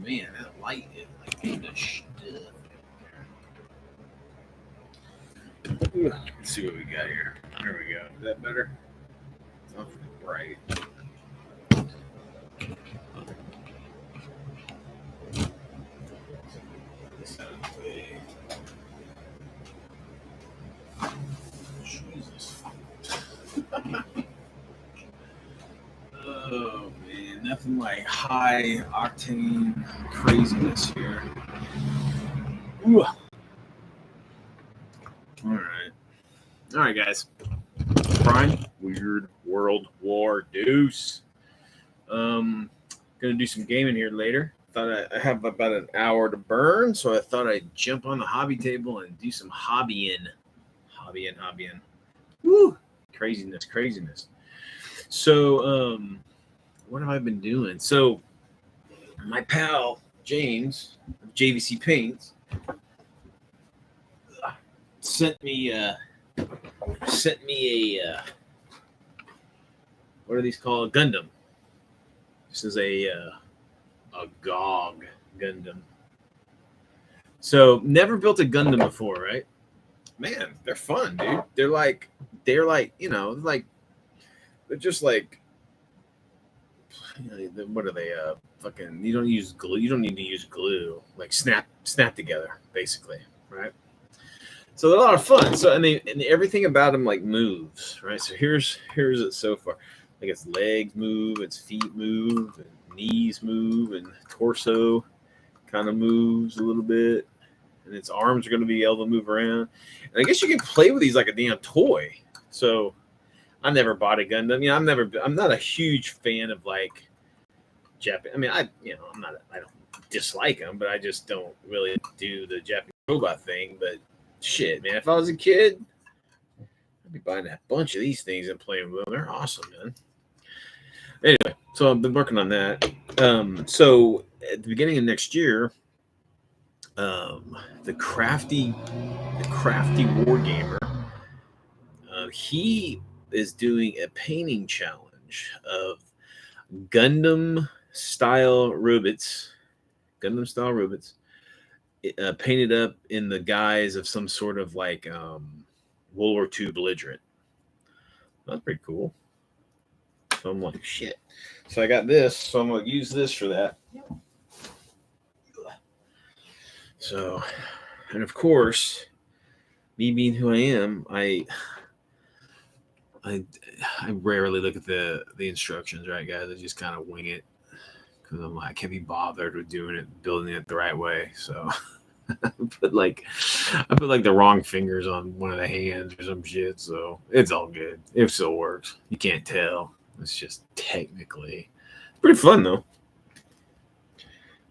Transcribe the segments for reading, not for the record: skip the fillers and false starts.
man, that light is like getting the stuff. Let's see what we got here. There we go. Is that better? It's awfully bright. This out of the way. Jesus. Oh man, nothing like high octane craziness here. Ooh. All right, guys. Brian, Weird World War Deuce. Gonna do some gaming here later. Thought I have about an hour to burn, so I thought I'd jump on the hobby table and do some hobbying. Woo! Craziness. So, what have I been doing? So, my pal James of JVC Paints sent me a what are these called? Gundam. This is a GOG Gundam. So never built a Gundam before, right? Man, they're fun, dude. They're like you know, like they're just like, what are they? Fucking. You don't use glue. You don't need to use glue. Like snap together, basically, right? So they're a lot of fun. So and everything about them like moves, right? So here's it so far. Like its legs move, its feet move, and knees move, and torso kind of moves a little bit, and its arms are going to be able to move around. And I guess you can play with these like a damn toy. So I never bought a Gundam. You know, I'm not a huge fan of like Japan. I mean, I don't dislike them, but I just don't really do the Japanese robot thing. But shit, man, if I was a kid, I'd be buying a bunch of these things and playing with them. They're awesome, man. Anyway, so I've been working on that. So at the beginning of next year, the crafty wargamer, he is doing a painting challenge of Gundam style robots, painted up in the guise of some sort of like World War II belligerent. That's pretty cool. So I'm like, shit. So I got this, so I'm gonna use this for that. So, and of course, me being who I am, I rarely look at the instructions, right, guys? I just kind of wing it because I'm like, I can't be bothered with building it the right way. So I put like the wrong fingers on one of the hands or some shit. So it's all good. It still works. You can't tell. It's just technically pretty fun though.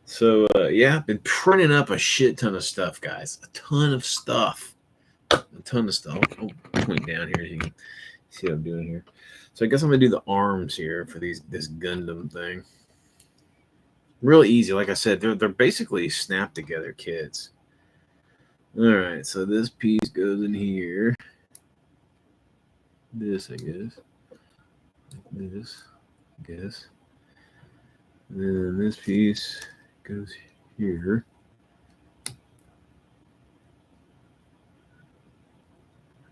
So yeah, I've been printing up a shit ton of stuff, guys. A ton of stuff. I'll point down here so you can see what I'm doing here. So I guess I'm gonna do the arms here for this Gundam thing. Real easy, like I said, they're basically snap together kits. All right, so this piece goes in here. This, I guess. This, I guess. And then this piece goes here.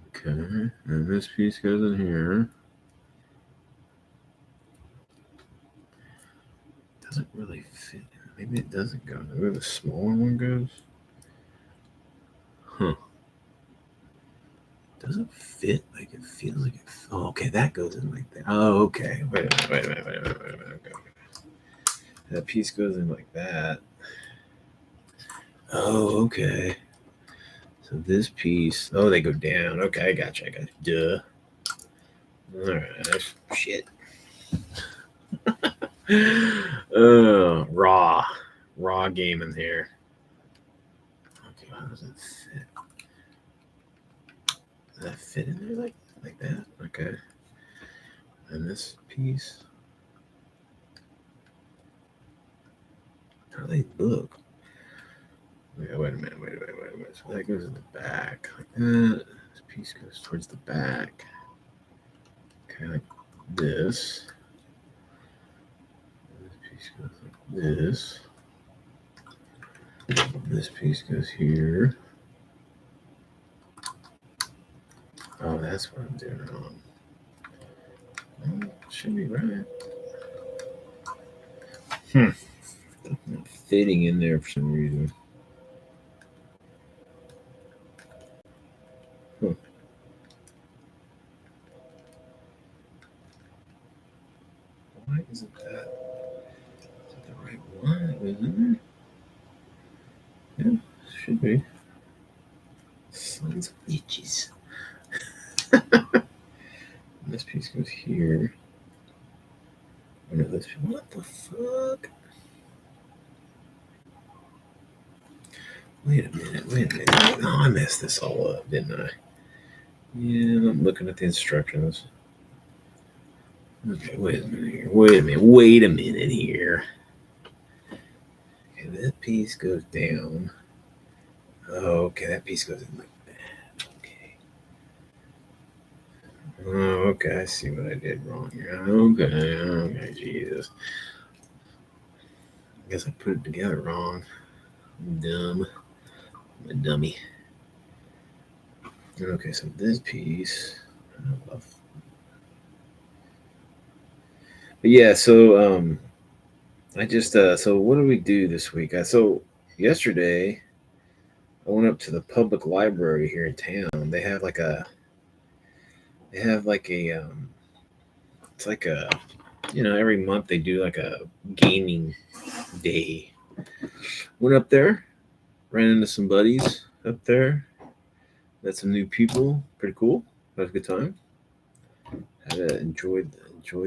Okay, and this piece goes in here. Doesn't really fit. Maybe it doesn't go. Where the smaller one goes? Huh. Doesn't fit. Like it feels like it. Oh, okay, that goes in like that. Oh, okay. Wait a minute. Okay. That piece goes in like that. Oh, okay. So this piece. Oh, they go down. Okay, I got you. Duh. All right. Shit. Raw gaming here. Okay, how does it fit? Does that fit in there like that? Okay. And this piece. How do they look? Wait a minute. So that goes in the back like that. This piece goes towards the back. Okay, like this. This piece goes like this. This piece goes here. Oh, that's what I'm doing wrong. Well, should be right. Not fitting in there for some reason. Huh. Why isn't that? Is that the right one? Is it in there? Yeah, should be. Sons of bitches. This piece goes here. No, this, what the fuck? Wait a minute. Oh, I messed this all up, didn't I? Yeah, I'm looking at the instructions. Okay, wait a minute here. Wait a minute here. Okay, that piece goes down. Oh, okay, that piece goes in like that. Okay. Oh, okay, I see what I did wrong here. Okay, Jesus. I guess I put it together wrong. I'm dumb. I'm a dummy. Okay, so this piece. But yeah, so I just so what did we do this week? So yesterday I went up to the public library here in town. They have like a it's like a every month they do like a gaming day. Went up there, ran into some buddies up there, met some new people. Pretty cool. Had a good time. Enjoyed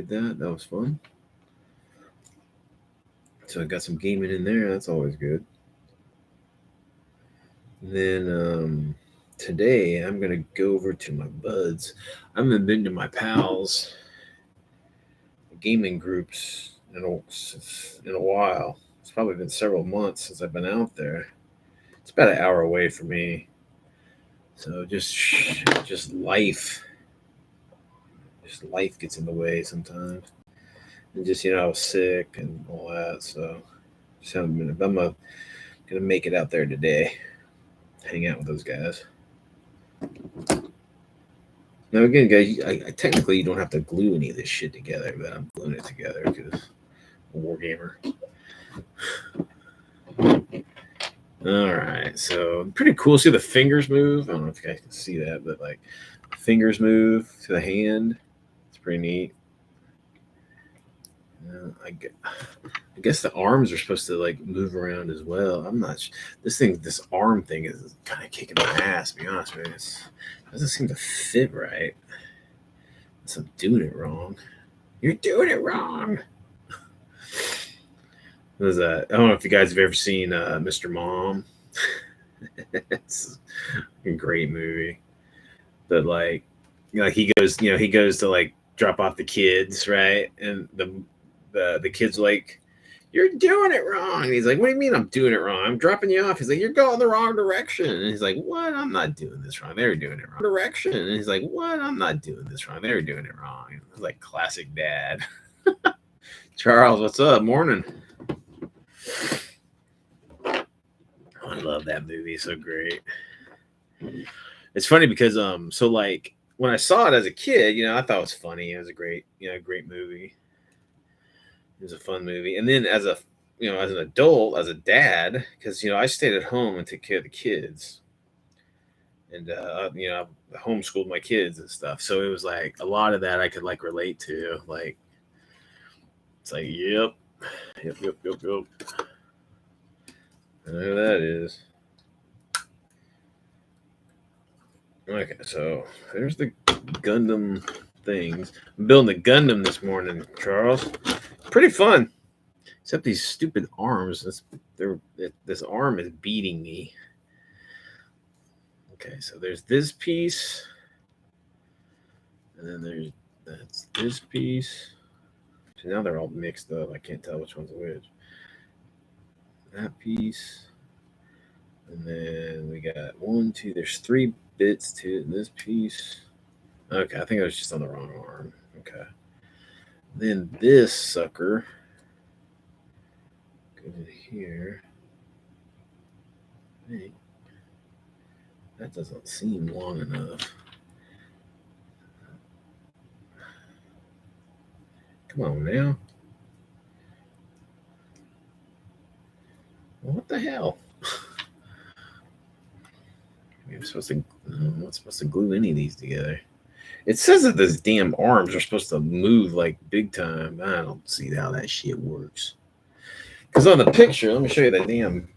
that. That was fun. So I got some gaming in there. That's always good. And then today I'm gonna go over to my buds. I haven't been to my pals gaming groups in a while. It's probably been several months since I've been out there. It's about an hour away from me, so just life gets in the way sometimes, and just I was sick and all that, so just haven't been. But gonna make it out there today, hang out with those guys. Now again, guys, I technically you don't have to glue any of this shit together, but I'm gluing it together because I'm a war gamer. All right, so pretty cool. See the fingers move. I don't know if you guys can see that, but like fingers move to the hand. It's pretty neat. I guess the arms are supposed to like move around as well. I'm not. This arm thing is kind of kicking my ass. To be honest with you, it doesn't seem to fit right. So I'm doing it wrong. You're doing it wrong. I don't know if you guys have ever seen Mr. Mom. It's a great movie, but like he goes to like drop off the kids, right, and the kids like, you're doing it wrong. And he's like, what do you mean I'm doing it wrong? I'm dropping you off. He's like, you're going the wrong direction. And he's like, what? I'm not doing this wrong. They're doing it wrong direction. And he's like, what? I'm not doing this wrong. They're doing it wrong. It's like classic dad. Charles, what's up? Morning. I love that movie. It's so great. It's funny because so like when I saw it as a kid, I thought it was funny. It was a great movie. It was a fun movie. And then as an adult, as a dad, because I stayed at home and took care of the kids, and I homeschooled my kids and stuff. So it was like a lot of that I could like relate to. Like it's like, yep. I know who that is. Okay, so there's the Gundam things. I'm building a Gundam this morning, Charles. Pretty fun. Except these stupid arms. This arm is beating me. Okay, so there's this piece. And then that's this piece. So now they're all mixed up. I can't tell which one's which. That piece. And then we got there's 3 bits to this piece. Okay, I think I was just on the wrong arm. Okay. Then this sucker goes in here. think. That doesn't seem long enough. Come on now. What the hell? I'm not supposed to glue any of these together. It says that those damn arms are supposed to move like big time. I don't see how that shit works. Because on the picture, let me show you the damn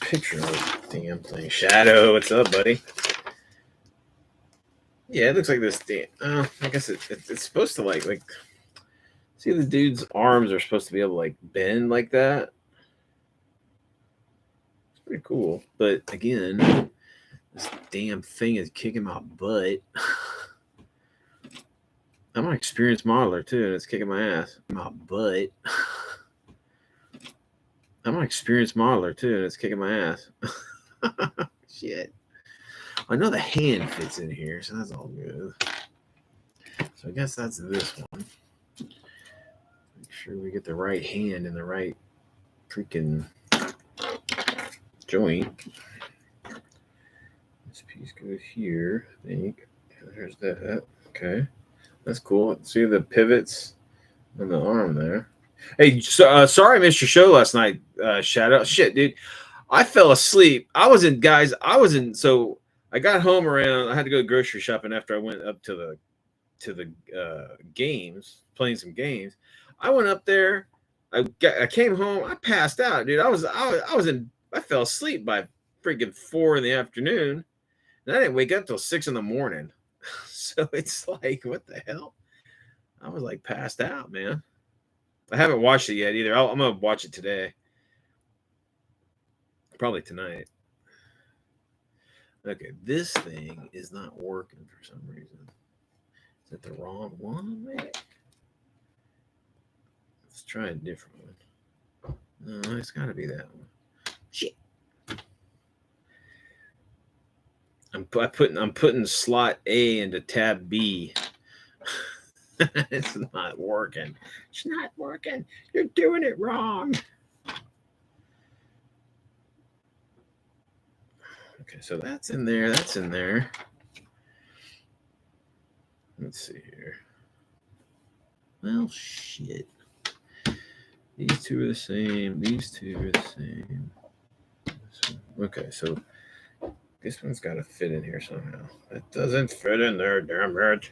picture of the damn thing. Shadow, what's up, buddy? Yeah, it looks like this damn. I guess it's supposed to like. See, the dude's arms are supposed to be able to like bend like that. It's pretty cool, but again, this damn thing is kicking my butt. I'm an experienced modeler too, and it's kicking my ass. My butt. I'm an experienced modeler too, and it's kicking my ass. Shit. I know the hand fits in here, so that's all good. So I guess that's this one. Make sure we get the right hand in the right freaking joint. This piece goes here, I think. There's that. Okay. That's cool. See the pivots on the arm there. Hey, sorry I missed your show last night, Shadow. Shit, dude. I fell asleep. I wasn't. So I got home around. I had to go grocery shopping after I went up to the games, playing some games. I went up there. I came home. I passed out, dude. I fell asleep by freaking 4 in the afternoon, and I didn't wake up till 6 in the morning. So it's like, what the hell? I was like passed out, man. I haven't watched it yet either. I'm gonna watch it today. Probably tonight. Okay, this thing is not working for some reason. Is it the wrong one, maybe? Let's try a different one. No, it's got to be that one. Shit. I'm putting slot A into tab B. It's not working. It's not working. You're doing it wrong. Okay, so that's in there. That's in there. Let's see here. Well, shit. These two are the same. These two are the same. Okay, so this one's got to fit in here somehow. It doesn't fit in there, damn it.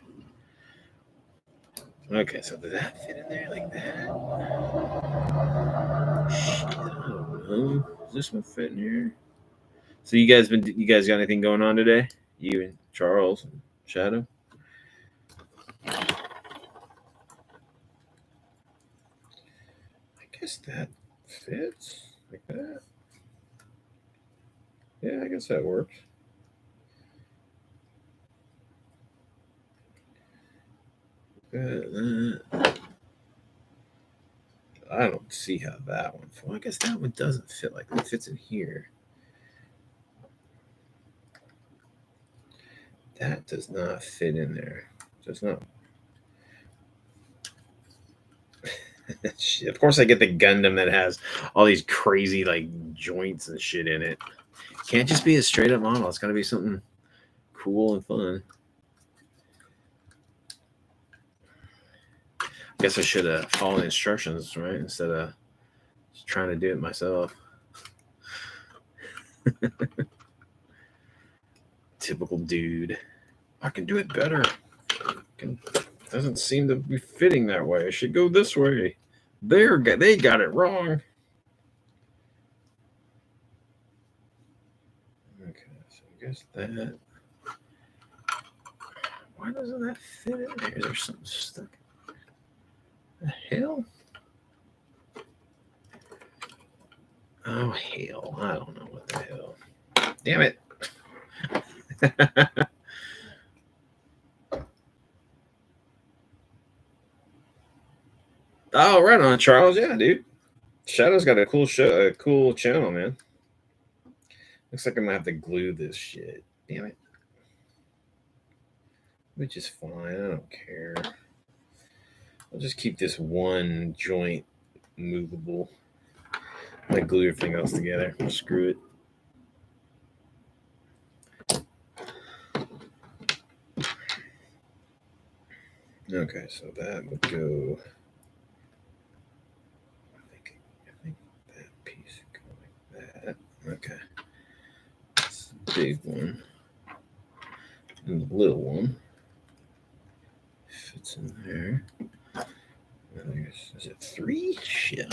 Okay, so does that fit in there like that? Shit, I don't know. Does this one fit in here? So you guys got anything going on today? You and Charles and Shadow? I guess that fits like that. Yeah, I guess that works. I don't see how that one fits. Well, I guess that one doesn't fit like it fits in here. That does not fit in there. Does not. Of course, I get the Gundam that has all these crazy like joints and shit in it. Can't just be a straight up model. It's got to be something cool and fun. I guess I should have followed the instructions, right? Instead of just trying to do it myself. Typical dude. I can do it better. Doesn't seem to be fitting that way. I should go this way. They got it wrong. Okay, so I guess that. Why doesn't that fit in there? Is there something stuck? The hell? Oh hell! I don't know what the hell. Damn it! Oh, right on, Charles. Yeah, dude. Shadow's got a cool show, a cool channel, man. Looks like I'm gonna have to glue this shit. Damn it. Which is fine. I don't care. I'll just keep this one joint movable. I glue everything else together. Screw it. Okay, so that would go. I think that piece would go like that. Okay. That's the big one. And the little one fits in there. Is it 3? Shit.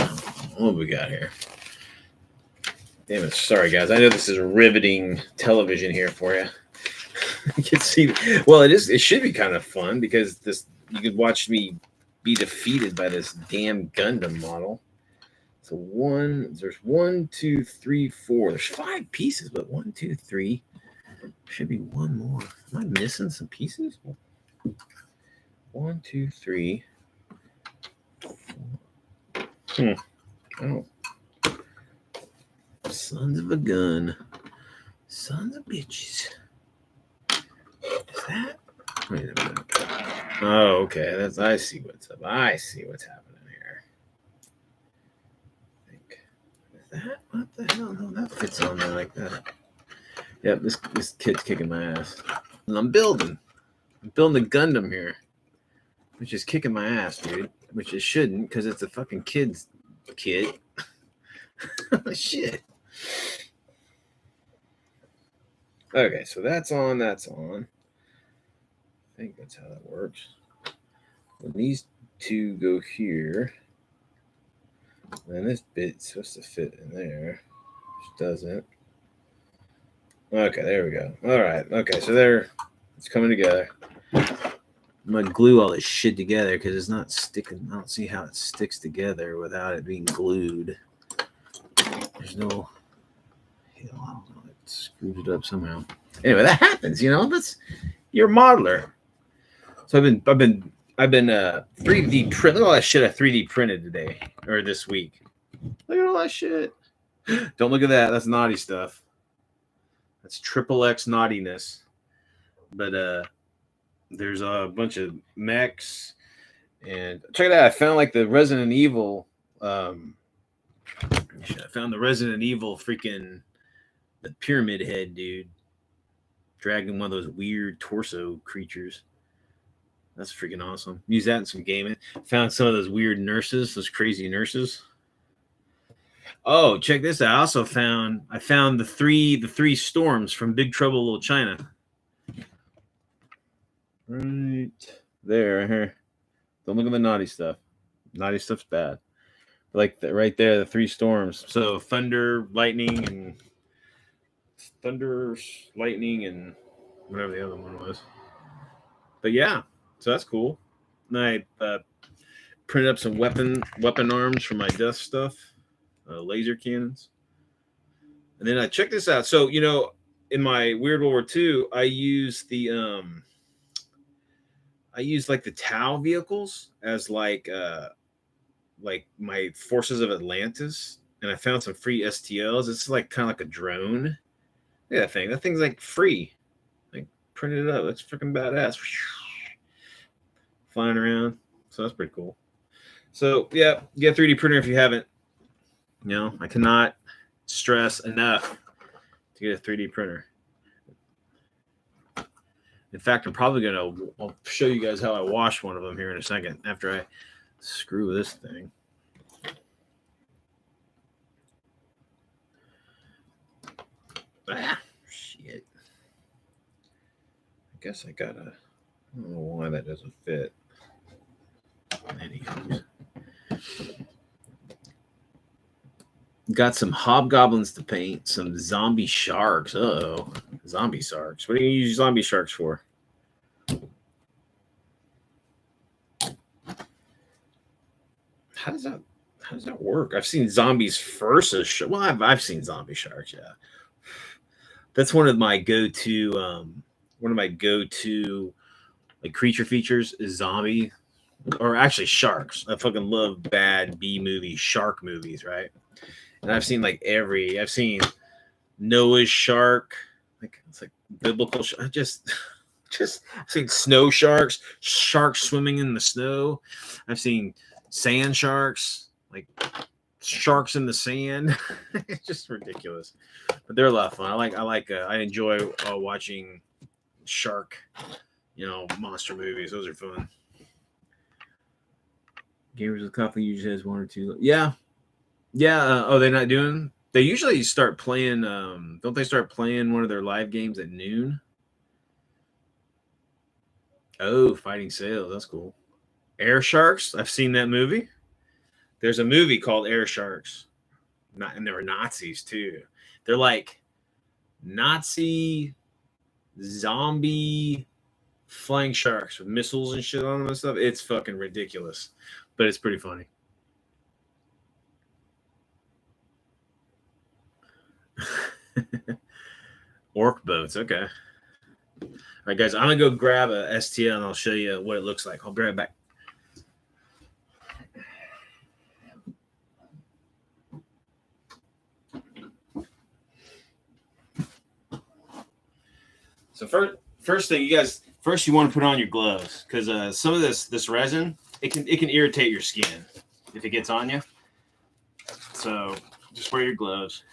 What we got here? Damn it. Sorry, guys. I know this is riveting television here for you. You can see. Well, it is. It should be kind of fun because this. You could watch me be defeated by this damn Gundam model. So there's 1, 2, 3, 4. There's 5 pieces, but 1, 2, 3. Should be one more. Am I missing some pieces? 1, 2, 3. 4. Oh. Sons of a gun. Sons of bitches. Is that? Wait a minute. Oh, okay. I see what's up. I see what's happening here. I think. Is that? What the hell? No, that fits on there like that. Yep, this kid's kicking my ass. And I'm building a Gundam here. Which is kicking my ass, dude. Which it shouldn't, because it's a fucking kid. Shit. Okay, so that's on. I think that's how that works. When these two go here, then this bit's supposed to fit in there, which doesn't. Okay, there we go. All right. Okay, so it's coming together. I'm gonna glue all this shit together because it's not sticking. I don't see how it sticks together without it being glued. There's no. Hell, I don't know. It screwed it up somehow. Anyway, that happens. That's you're a modeler. So I've been 3D print. Look at all that shit I 3D printed today or this week. Look at all that shit. Don't look at that. That's naughty stuff. That's XXX naughtiness. But there's a bunch of mechs, and check it out. I found like the Resident Evil. I found the Resident Evil freaking the pyramid head dude dragging one of those weird torso creatures. That's freaking awesome. Use that in some gaming. Found some of those weird nurses, those crazy nurses. Oh, check this out. I found the three storms from Big Trouble in Little China. Right there, right here. Don't look at the naughty stuff. Naughty stuff's bad. Like right there, the 3 storms. So thunder, lightning, and whatever the other one was. But yeah, so that's cool. And I printed up some weapon arms for my death stuff, laser cannons. And then I checked this out. So in my Weird World War II, I used like the Tau vehicles as like my Forces of Atlantis, and I found some free STLs. It's like kind of like a drone. Look at that thing. That thing's like free. Like printed it up. That's freaking badass. Flying around. So that's pretty cool. So yeah, get a 3D printer if you haven't. I cannot stress enough to get a 3D printer. In fact, I'll show you guys how I wash one of them here in a second after I screw this thing. Shit. I guess I don't know why that doesn't fit. Anyways. Got some hobgoblins to paint, some zombie sharks. Uh-oh. Zombie sharks. What do you use zombie sharks for? How does that work? I've seen zombies versus well, I've seen zombie sharks, yeah. That's one of my go-to like creature features is zombie, or actually sharks. I fucking love bad B movie shark movies, right? And I've seen I've seen Noah's shark, it's like biblical. I've seen snow sharks swimming in the snow. I've seen sand sharks, like sharks in the sand. It's just ridiculous, but they're a lot of fun. I enjoy watching shark, monster movies. Those are fun. Gamers with Coffee usually has one or two. Yeah. Yeah. Oh, they're not doing. They usually start playing. Don't they start playing one of their live games at noon? Oh, Fighting Sales. That's cool. Air Sharks. I've seen that movie. There's a movie called Air Sharks. And they were Nazis too. They're like Nazi zombie flying sharks with missiles and shit on them and stuff. It's fucking ridiculous, but it's pretty funny. Orc boats. Okay. All right, guys. I'm gonna go grab a STL and I'll show you what it looks like. I'll grab it back. So first thing, you guys, first you want to put on your gloves because some of this resin it can irritate your skin if it gets on you. So just wear your gloves.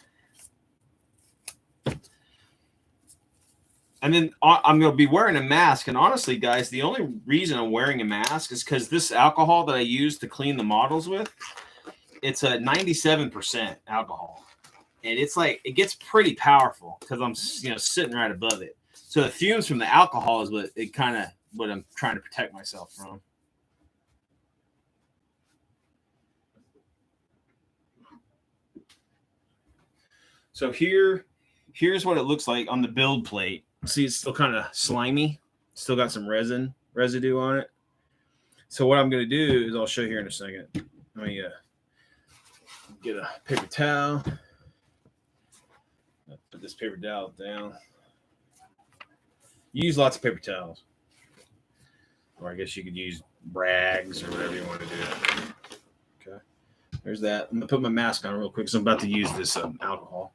And then I'm going to be wearing a mask. And honestly, guys, the only reason I'm wearing a mask is because this alcohol that I use to clean the models with, it's a 97% alcohol. And it's like, it gets pretty powerful because I'm, sitting right above it. So the fumes from the alcohol is what I'm trying to protect myself from. So here's what it looks like on the build plate. See, it's still kind of slimy. Still got some residue on it. So what I'm going to do is I'll show you here in a second. Let me get a paper towel. Put this paper towel down. Use lots of paper towels. Or I guess you could use rags or whatever you want to do. Okay. There's that. I'm going to put my mask on real quick because I'm about to use this alcohol.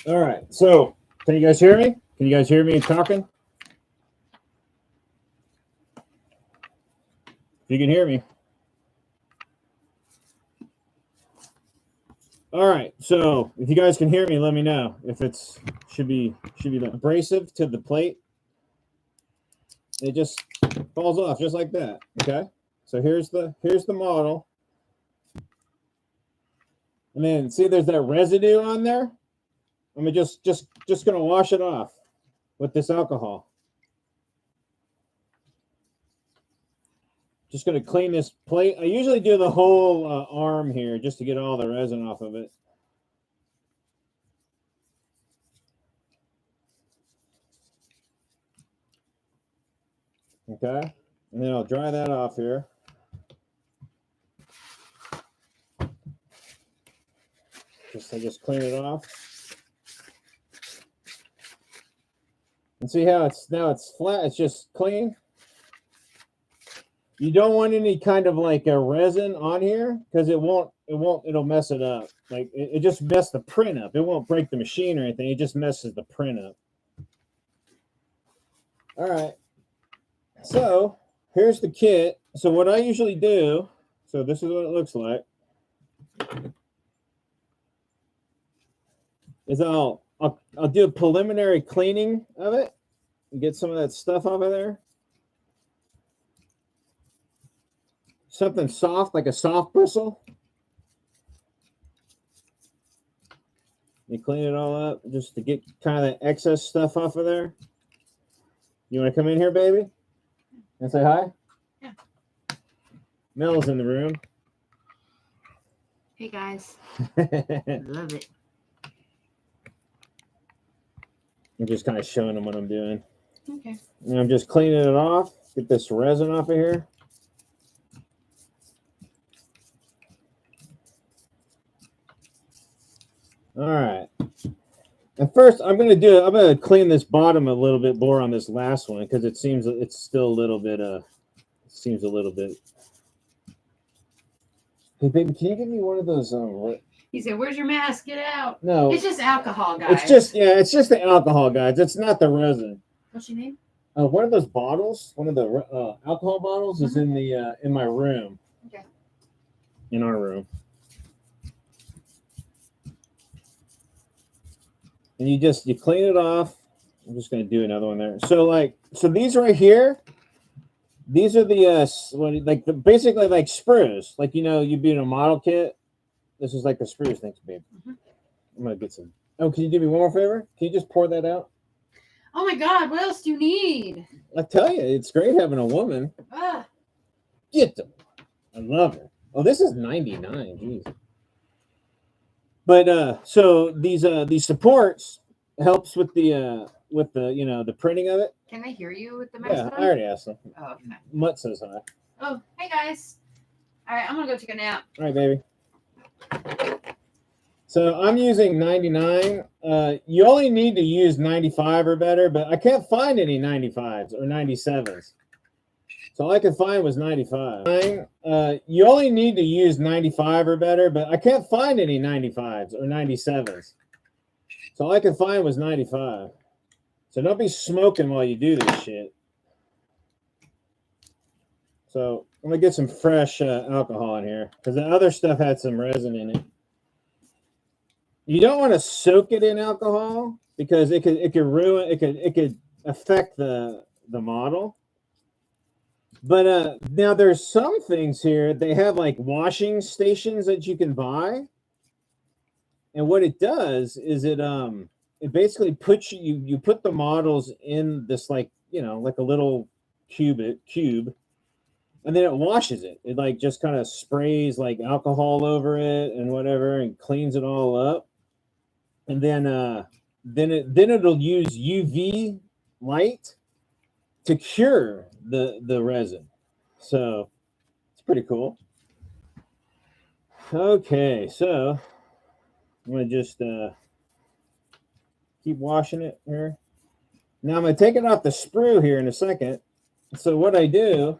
All right. So, can you guys hear me? Can you guys hear me talking? If you can hear me. All right. So, if you guys can hear me, let me know if it's should be abrasive to the plate. It just falls off just like that. Okay. So here's the model. And then see there's that residue on there. I'm just going to wash it off with this alcohol. Just going to clean this plate. I usually do the whole arm here just to get all the resin off of it. Okay. And then I'll dry that off here. I just clean it off. And see how now it's flat, it's just clean. You don't want any kind of like a resin on here because it'll mess it up. Like it just messes the print up. It won't break the machine or anything. It just messes the print up. All right. So here's the kit. So what I usually do, so this is what it looks like, is I'll do a preliminary cleaning of it and get some of that stuff off of there. Something soft, like a soft bristle. You clean it all up just to get kind of that excess stuff off of there. You want to come in here, baby? And say hi? Yeah. Mel's in the room. Hey, guys. Love it. I'm just kind of showing them what I'm doing. Okay. And I'm just cleaning it off. Get this resin off of here. All right. And first, I'm going to clean this bottom a little bit more on this last one because it seems it's still a little bit, seems a little bit. Hey, baby, can you give me one of those? He said, "Where's your mask? Get out!" No, it's just alcohol, guys. It's just the alcohol, guys. It's not the resin. What's your name? One of those bottles, one of the alcohol bottles, is in the in my room. Okay. In our room. and you clean it off. I'm just gonna do another one there. So these right here, these are the basically like sprues. Like you'd be in a model kit. This is like the sprues. Thanks, babe. Mm-hmm. I'm gonna get some. Oh, can you do me one more favor? Can you just pour that out? Oh my God! What else do you need? I tell you, it's great having a woman. Ah. Get them. I love her. Oh, this is 99. Jeez. But so these supports helps with the the printing of it. Can they hear you with the Yeah, mask I on? already asked them. Oh, okay. Mutt says hi. Oh, hey guys. All right, I'm gonna go take a nap. All right, baby. So I'm using 99. You only need to use 95 or better, but I can't find any 95s or 97s. So all I could find was 95. You only need to use 95 or better, but I can't find any 95s or 97s. So all I could find was 95. So don't be smoking while you do this shit. So I'm gonna get some fresh alcohol in here because the other stuff had some resin in it. You don't want to soak it in alcohol because it could ruin it could affect the model. But now there's some things here. They have like washing stations that you can buy, and what it does is it basically puts you put the models in this like like a little cube, and then it washes it. It like just kind of sprays like alcohol over it and whatever, and cleans it all up, and then it'll use UV light to cure the resin. So it's pretty cool. Okay, so I'm gonna just keep washing it here. Now I'm gonna take it off the sprue here in a second. So what I do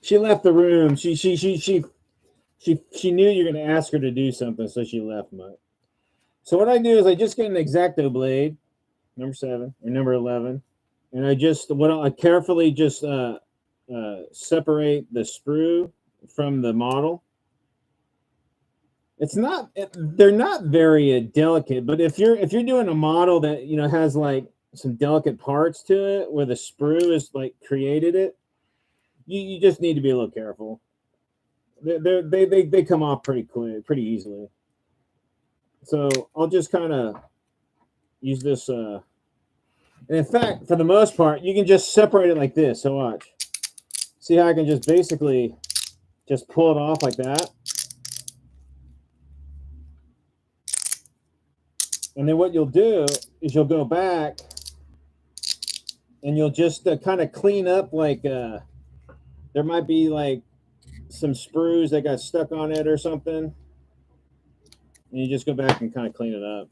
she left the room. She knew you're going to ask her to do something, so she left. So what I do is I just get an X-Acto blade, number 7 or number 11, and I carefully just separate the sprue from the model. They're not very delicate, but if you're doing a model that has like some delicate parts to it where the sprue is like created it, you just need to be a little careful. They come off pretty quick, pretty easily. So I'll just kind of use this. And in fact, for the most part, you can just separate it like this. So watch. See how I can just basically just pull it off like that. And then what you'll do is you'll go back and you'll just kind of clean up like there might be like some sprues that got stuck on it or something. And you just go back and kind of clean it up.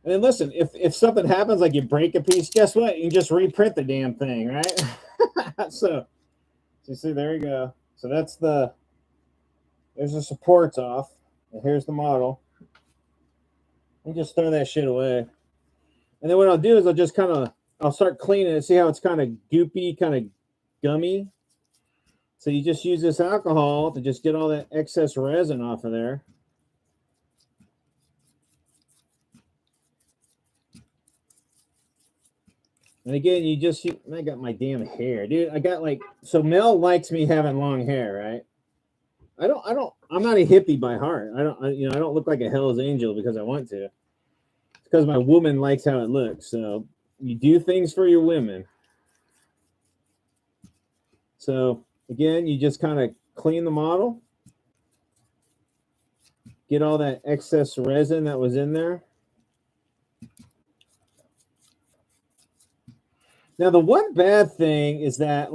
And then listen, if something happens, like you break a piece, guess what? You can just reprint the damn thing, right? So you see, there you go. So there's the supports off. And here's the model. You just throw that shit away. And then what I'll do is I'll start cleaning it. See how it's kind of goopy, kind of gummy? So you just use this alcohol to just get all that excess resin off of there. And again, I got my damn hair, dude. So Mel likes me having long hair, right? I'm not a hippie by heart. I don't look like a Hell's Angel because I want to. It's because my woman likes how it looks. So you do things for your women. So again, you just kind of clean the model. Get all that excess resin that was in there. Now, the one bad thing is that,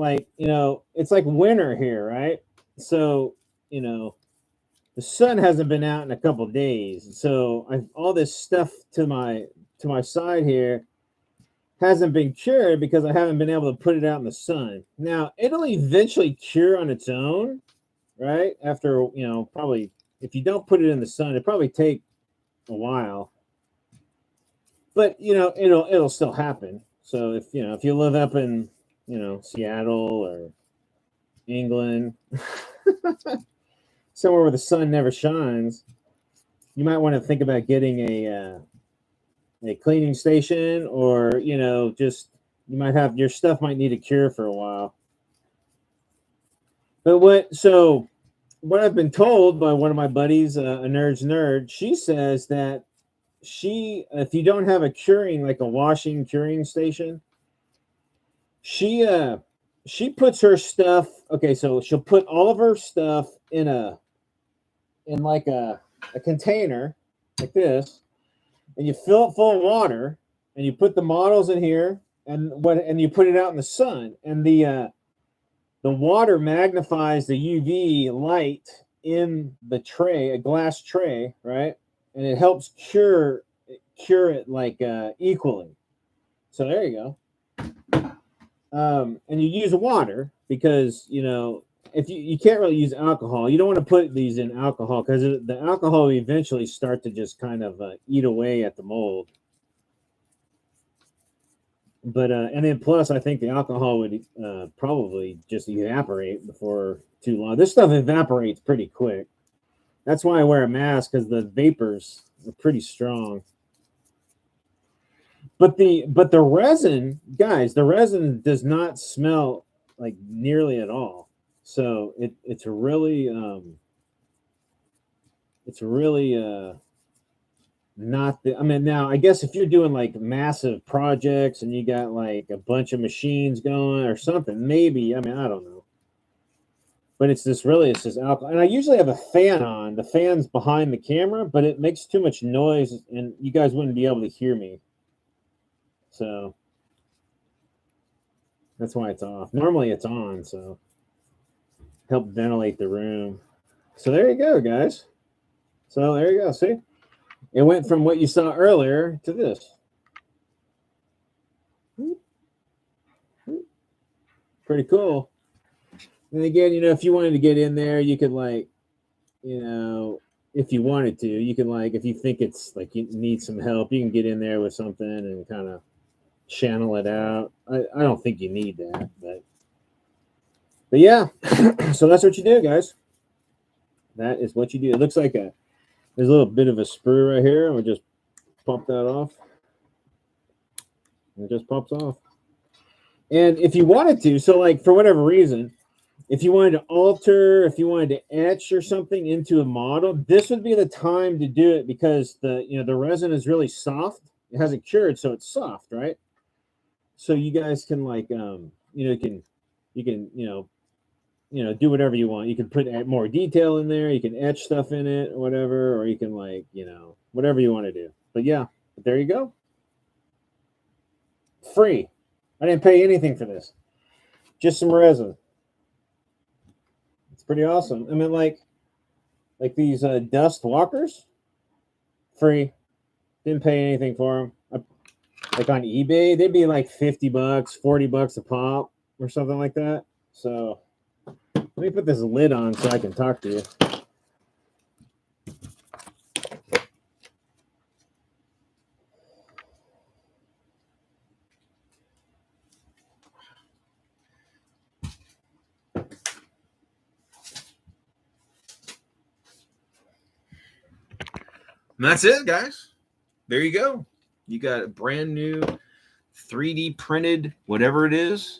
it's like winter here, right? So, the sun hasn't been out in a couple of days. So all this stuff to my side here hasn't been cured because I haven't been able to put it out in the sun. Now, it'll eventually cure on its own, right? After, probably, if you don't put it in the sun, it'll probably take a while. But, it'll still happen. So if if you live up in Seattle or England, somewhere where the sun never shines, you might want to think about getting a cleaning station, or just you might have your stuff might need a cure for a while. But what I've been told by one of my buddies, a nerd's nerd, she says that if you don't have a curing, like a washing curing station, she puts her stuff. Okay, so she'll put all of her stuff in like a container like this, and you fill it full of water, and you put the models in here, and you put it out in the sun, and the water magnifies the UV light in the tray, a glass tray, right? And it helps cure it like equally. So there you go. And you use water because if you can't really use alcohol, you don't want to put these in alcohol because the alcohol will eventually start to just kind of eat away at the mold. But and then plus, I think the alcohol would probably just evaporate before too long. This stuff evaporates pretty quick. That's why I wear a mask, because the vapors are pretty strong. But the resin, guys, the resin does not smell like nearly at all. So it's really not the. I mean, now I guess if you're doing like massive projects and you got like a bunch of machines going or something, maybe. I mean, I don't know. But it's just alcohol. And I usually have a fan on. The fan's behind the camera, but it makes too much noise, and you guys wouldn't be able to hear me. So that's why it's off. Normally it's on, so help ventilate the room. So there you go, guys. So there you go. See? It went from what you saw earlier to this. Pretty cool. And again, if you wanted to get in there, you could if you wanted to, you can if you think it's like you need some help, you can get in there with something and kind of channel it out. I don't think you need that, but yeah. So that's what you do, guys. That is what you do. It looks like there's a little bit of a sprue right here, and we just pop that off. And it just pops off. And if you wanted to, so for whatever reason, if you wanted to alter, if you wanted to etch or something into a model, this would be the time to do it, because the resin is really soft. It hasn't cured, so it's soft, right? So you guys can you can do whatever you want. You can put more detail in there. You can etch stuff in it or whatever, or you can whatever you want to do. But yeah, there you go. Free. I didn't pay anything for this. Just some resin. It's pretty awesome. I mean, like these dust walkers, free. Didn't pay anything for them. Like on eBay, they'd be like $50, $40 a pop or something like that. So let me put this lid on so I can talk to you. And that's it, guys. There you go. You got a brand new 3D printed whatever it is.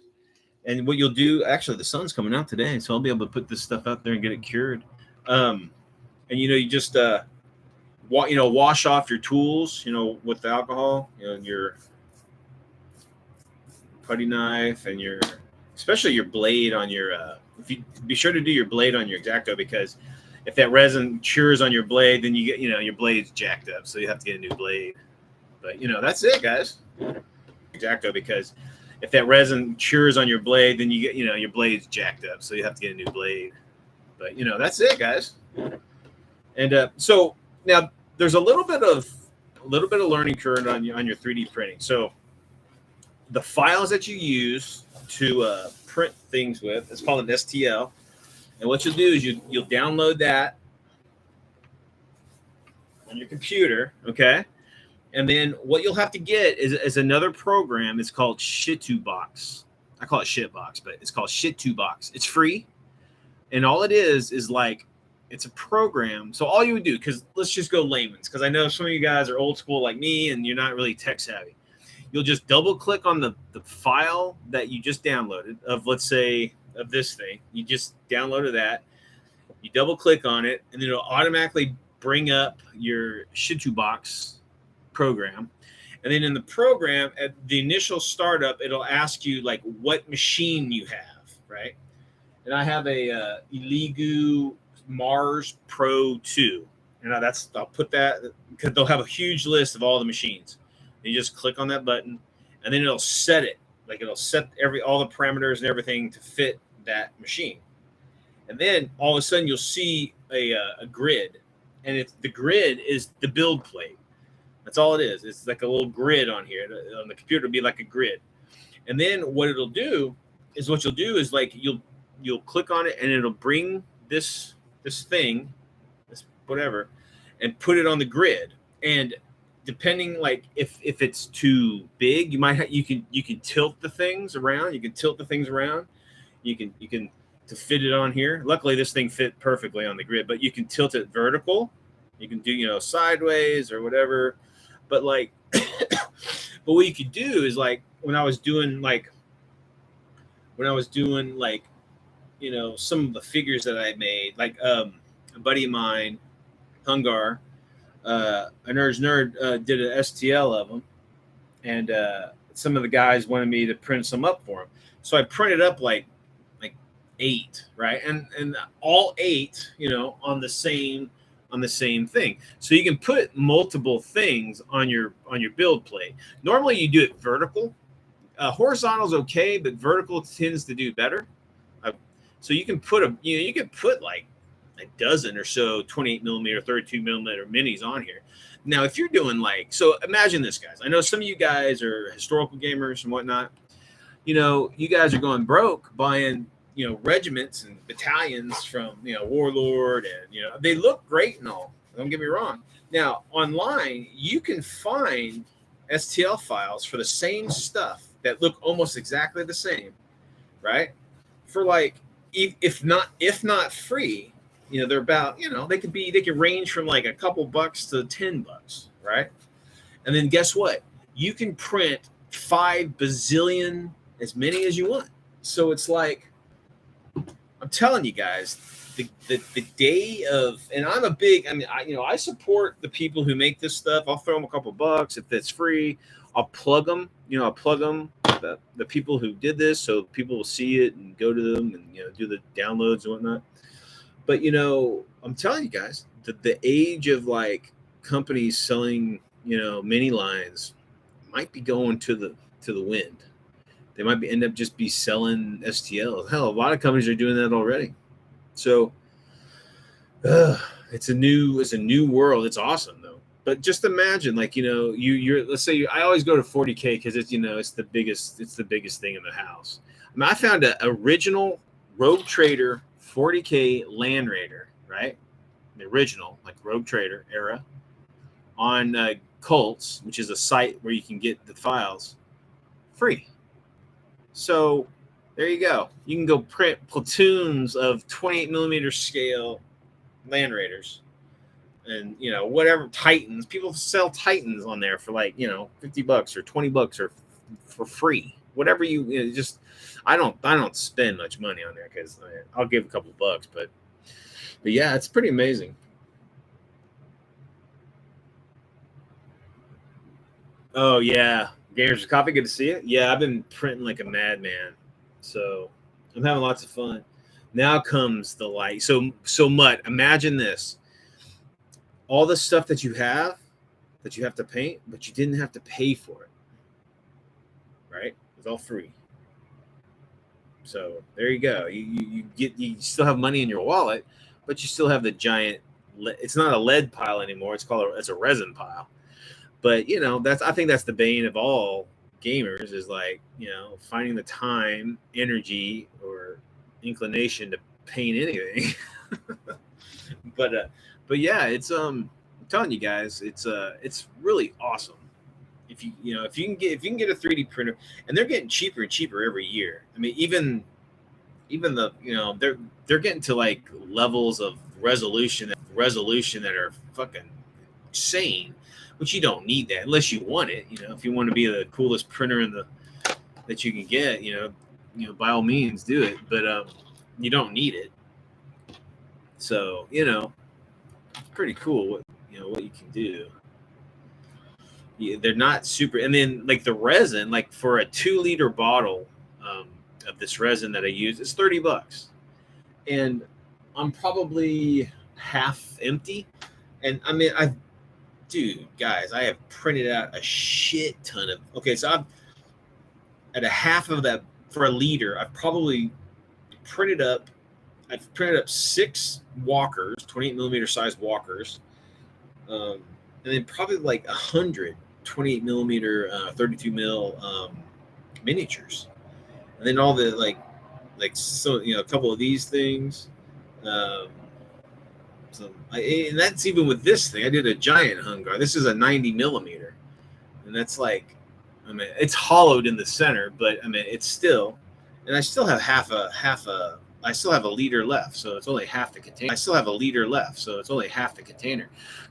And what you'll do, actually, the sun's coming out today, so I'll be able to put this stuff out there and get it cured. And you just wash off your tools, with the alcohol, your putty knife and especially your blade on your. If you be sure to do your blade on your X-Acto, because if that resin cures on your blade, then you get your blade's jacked up, so you have to get a new blade. But that's it, guys. X-Acto, because if that resin cures on your blade, then you get your blade's jacked up, so you have to get a new blade. But that's it, guys. And so now there's a little bit of learning curve on your 3D printing. So the files that you use to print things with, it's called an STL. And what you'll do is you'll download that on your computer, okay? And then what you'll have to get is another program. It's called Shit2Box. I call it Shitbox, but it's called Shit2Box. It's free. And all it is like, it's a program. So all you would do, because let's just go layman's, because I know some of you guys are old school like me and you're not really tech savvy. You'll just double click on the file that you just downloaded of, let's say, of this thing. You just downloaded that. You double click on it, and then it'll automatically bring up your Shit2Box program. And then in the program, at the initial startup, it'll ask you like what machine you have, right? And I have a Eligu Mars Pro 2. And I'll put that because they'll have a huge list of all the machines. You just click on that button, and then it'll set it. Like it'll set all the parameters and everything to fit that machine. And then all of a sudden you'll see a grid, and the grid is the build plate. That's all it is. It's like a little grid on here. On the computer, it'll be like a grid. And then what you'll do is like you'll click on it, and it'll bring this thing, this whatever, and put it on the grid. And depending, like if it's too big, you can tilt the things around. You can to fit it on here. Luckily, this thing fit perfectly on the grid, but you can tilt it vertical. You can do sideways or whatever. But like, but what you could do is like when I was doing some of the figures that I made, like a buddy of mine, Hungar, a Nerd's Nerd, did an STL of them, and some of the guys wanted me to print some up for them. So I printed up like 8, right, and all 8, on the same thing. So you can put multiple things on your build plate. Normally you do it vertical. Horizontal is okay, but vertical tends to do better. So you can put like a dozen or so 28 millimeter, 32 millimeter minis on here. Now, if you're doing so imagine this, guys. I know some of you guys are historical gamers and whatnot. You guys are going broke buying, regiments and battalions from, Warlord, and, they look great and all. Don't get me wrong. Now, online, you can find STL files for the same stuff that look almost exactly the same, right? For if not free, they're about, they can range from like a couple bucks to $10, right? And then guess what? You can print 5 bazillion, as many as you want. So it's like, I'm telling you guys, the day of, and I'm a big, I support the people who make this stuff. I'll throw them a couple bucks if it's free. I'll plug them, the people who did this, so people will see it and go to them and, do the downloads and whatnot. But, I'm telling you guys, the age of companies selling, mini lines might be going to the wind. They might end up just be selling STLs. Hell, a lot of companies are doing that already. So it's a new world. It's awesome though. But just imagine, you're let's say I always go to 40K because it's it's the biggest thing in the house. I found an original Rogue Trader 40K Land Raider, right? The original, Rogue Trader era, on Cults, which is a site where you can get the files free. So there you go. You can go print platoons of 28 millimeter scale Land Raiders, and whatever Titans. People sell Titans on there for $50 or $20 or for free. Whatever just. I don't spend much money on there because I'll give a couple bucks, but yeah, it's pretty amazing. Oh yeah. Gamers Coffee, good to see you. Yeah, I've been printing like a madman, so I'm having lots of fun. Now comes the light. So Mutt, imagine this: all the stuff that you have to paint, but you didn't have to pay for it, right? It's all free. So there you go. You still have money in your wallet, but you still have the giant. It's not a lead pile anymore. It's a resin pile. But I think that's the bane of all gamers is finding the time, energy, or inclination to paint anything. but yeah, it's I'm telling you guys, it's really awesome. if you can get a 3D printer, and they're getting cheaper and cheaper every year. I mean, even the they're getting to like levels of resolution that are fucking insane, which you don't need that unless you want it. If you want to be the coolest printer that you can get, by all means do it, but you don't need it. So pretty cool what you can do. Yeah, they're not super, and then like the resin, like for a 2-liter bottle of this resin that I use, it's $30, and I'm probably half empty. And I mean, guys, I have printed out a shit ton of. Okay, so I've at a half of that for a liter. I've printed up 6 walkers, 28 millimeter size walkers, and then probably like 100 28 millimeter, 32 mil miniatures, and then all the like so a couple of these things. And that's even with this thing. I did a giant Hungar. This is a 90 millimeter, and that's like, I mean, it's hollowed in the center, but I mean, it's still, and I still have I still have a liter left, so it's only half the container.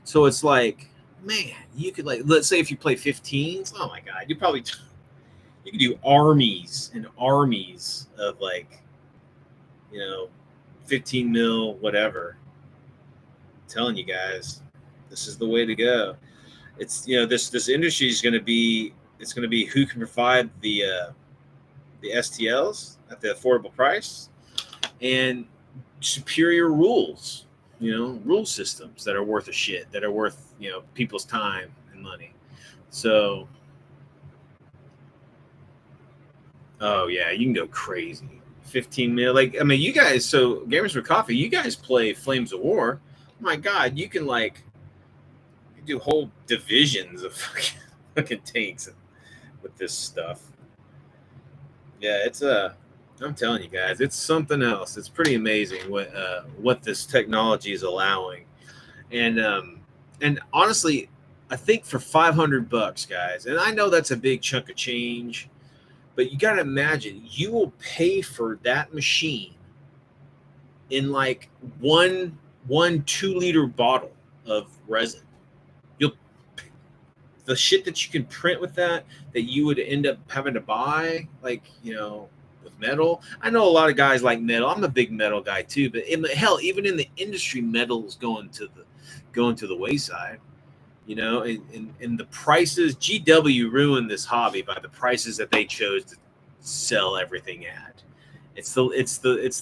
So it's like, man, you could like, let's say if you play 15s, oh my god, you could do armies and armies of like, 15 mil whatever. I'm telling you guys, this is the way to go. It's this industry is going to be, it's going to be who can provide the STLs at the affordable price and superior rules, rule systems that are worth a shit, that are worth, people's time and money. So, oh yeah, you can go crazy. 15 mil, like, I mean, you guys, so Gamers with Coffee, you guys play Flames of War. My God, you can like do whole divisions of fucking tanks with this stuff. Yeah, I'm telling you guys, it's something else. It's pretty amazing what this technology is allowing, and honestly, I think for $500, guys, and I know that's a big chunk of change, but you got to imagine you will pay for that machine in like one 2-liter bottle of resin. The shit that you can print with that you would end up having to buy, like, with metal. I know a lot of guys like metal. I'm a big metal guy too, but even in the industry, metal is going to the wayside. And the prices, GW ruined this hobby by the prices that they chose to sell everything at. It's the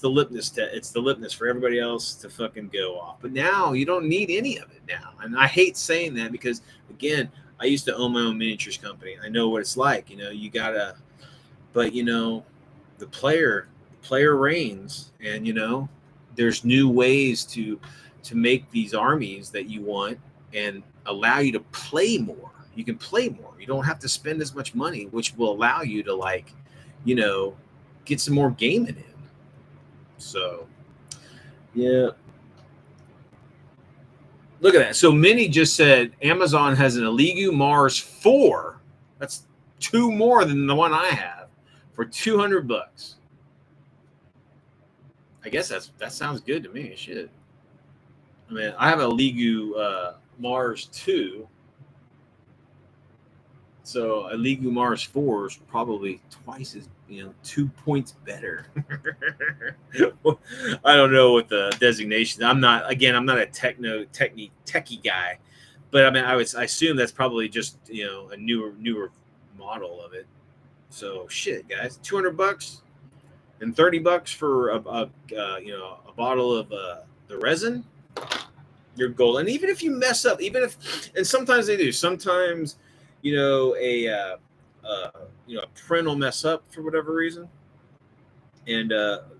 litmus test. It's the litmus for everybody else to fucking go off. But now you don't need any of it now. And I hate saying that because, again, I used to own my own miniatures company. I know what it's like. You gotta, but the player reigns, and there's new ways to make these armies that you want and allow you to play more. You can play more. You don't have to spend as much money, which will allow you to like, get some more gaming in. So, yeah. Look at that. So Minnie just said Amazon has an Eligu Mars 4. That's 2 more than the one I have for $200. I guess that sounds good to me. Shit. I mean, I have a Eligu Mars 2. So a Eligu Mars 4 is probably twice as, 2 points better. I don't know what the designation. I'm not a techie guy, but I mean, I assume that's probably just, a newer model of it. So shit, guys, $200 and $30 for a bottle of the resin. You're golden. And even if you mess up, and sometimes they do. Sometimes, a print will mess up for whatever reason. And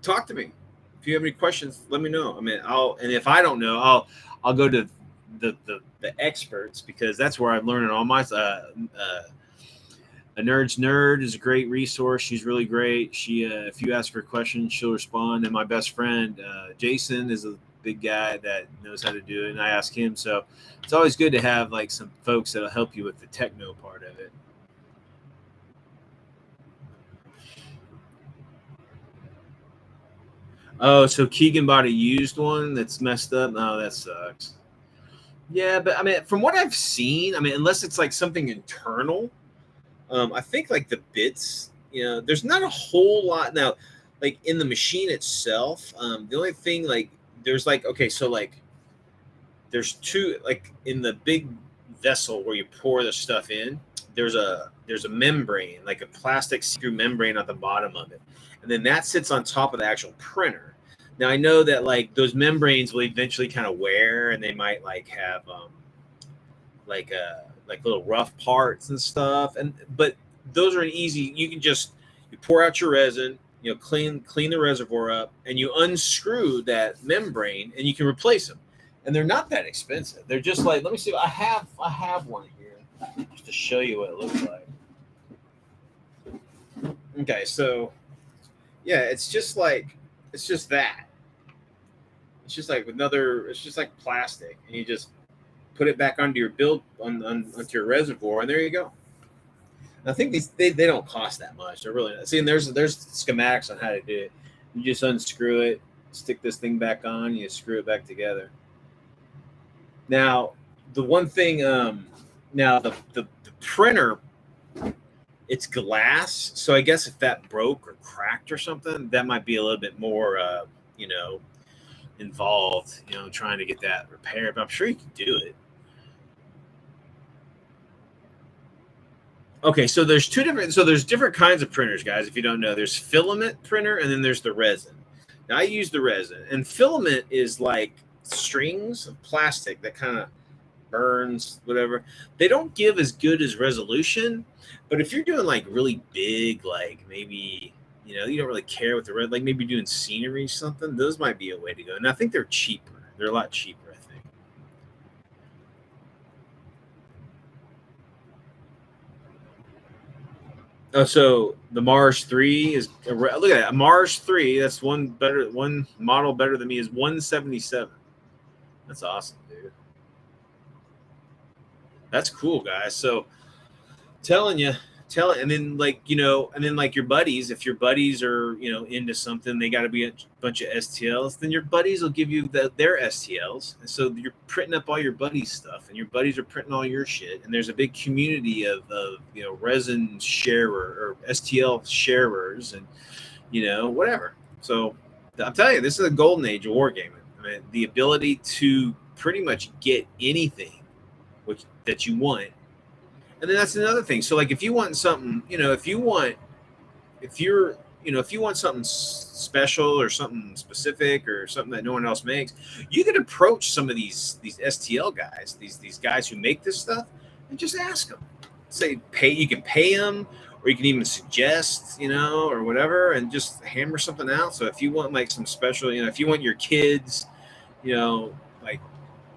talk to me. If you have any questions, let me know. I mean, and if I don't know, I'll go to the experts, because that's where I'm learning all my. A Nerd's Nerd is a great resource. She's really great. She, if you ask her questions, she'll respond. And my best friend, Jason, is a big guy that knows how to do it, and I ask him. So it's always good to have like some folks that'll help you with the techno part of it. Oh, so Keegan bought a used one that's messed up. No, that sucks. Yeah, but I mean, from what I've seen, I mean, unless it's like something internal, I think like the bits, there's not a whole lot now. Like in the machine itself, the only thing like there's like okay, so like there's two like in the big vessel where you pour the stuff in. There's a membrane, like a plastic screw membrane at the bottom of it, and then that sits on top of the actual printer. Now I know that like those membranes will eventually kind of wear, and they might like have like little rough parts and stuff. And but those are an easy. You can just you pour out your resin, clean the reservoir up, and you unscrew that membrane, and you can replace them. And they're not that expensive. They're just like, let me see. I have one here just to show you what it looks like. Okay, so yeah, it's just that. It's just like it's just like plastic, and you just put it back onto your onto your reservoir, and there you go. And I think they don't cost that much. They're really not. See, and there's schematics on how to do it. You just unscrew it, stick this thing back on, you screw it back together. Now, the one thing, now the printer, it's glass, so I guess if that broke or cracked or something, that might be a little bit more, involved, trying to get that repaired. But I'm sure you can do it. Okay, so there's different kinds of printers, guys. If you don't know, there's filament printer, and then there's the resin. Now I use the resin, and filament is like strings of plastic that kind of burns, whatever. They don't give as good as resolution, but if you're doing like really big, like maybe you don't really care with the red, like maybe doing scenery or something, those might be a way to go. And I think they're cheaper. They're a lot cheaper, I think. Oh, so the Mars 3 is look at that. A Mars 3, that's one model better than me, is 177. That's awesome, dude. That's cool, guys. So and then like your buddies, if your buddies are into something, they got to be a bunch of STLs, then your buddies will give you their STLs, and so you're printing up all your buddies' stuff, and your buddies are printing all your shit, and there's a big community of resin sharer or STL sharers, and whatever. So I'm telling you, this is a golden age of wargaming. I mean, the ability to pretty much get anything that you want. And then that's another thing. So like if you want something, if you want something special or something specific or something that no one else makes, you can approach some of these STL guys, these guys who make this stuff, and just ask them. Say you can pay them, or you can even suggest, or whatever, and just hammer something out. So if you want like some special, if you want your kids, like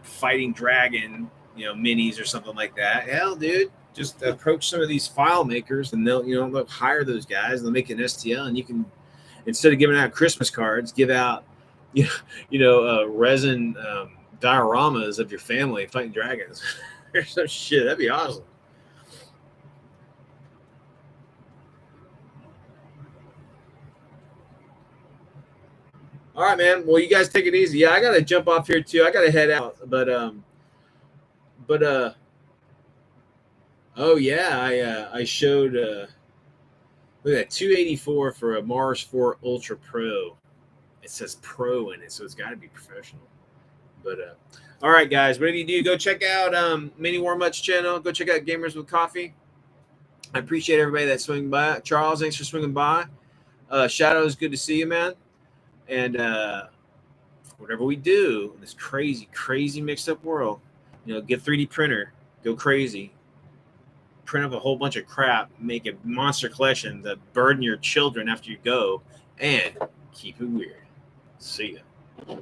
fighting dragon, minis or something like that, hell, dude. Just approach some of these file makers, and they'll hire those guys. They'll make an STL, and you can, instead of giving out Christmas cards, give out, resin dioramas of your family fighting dragons or some shit. That'd be awesome. All right, man. Well, you guys take it easy. Yeah, I gotta jump off here too. I gotta head out, but oh yeah, I showed look at that 284 for a Mars 4 Ultra Pro. It says Pro in it, so it's got to be professional. But all right, guys, whatever you do, go check out Mini Warmutt's channel. Go check out Gamers with Coffee. I appreciate everybody that's swinging by. Charles, thanks for swinging by. Shadows, good to see you, man. And whatever we do in this crazy mixed up world, get 3D printer, go crazy. Print up a whole bunch of crap, make a monster collection that burden your children after you go, and keep it weird. See ya.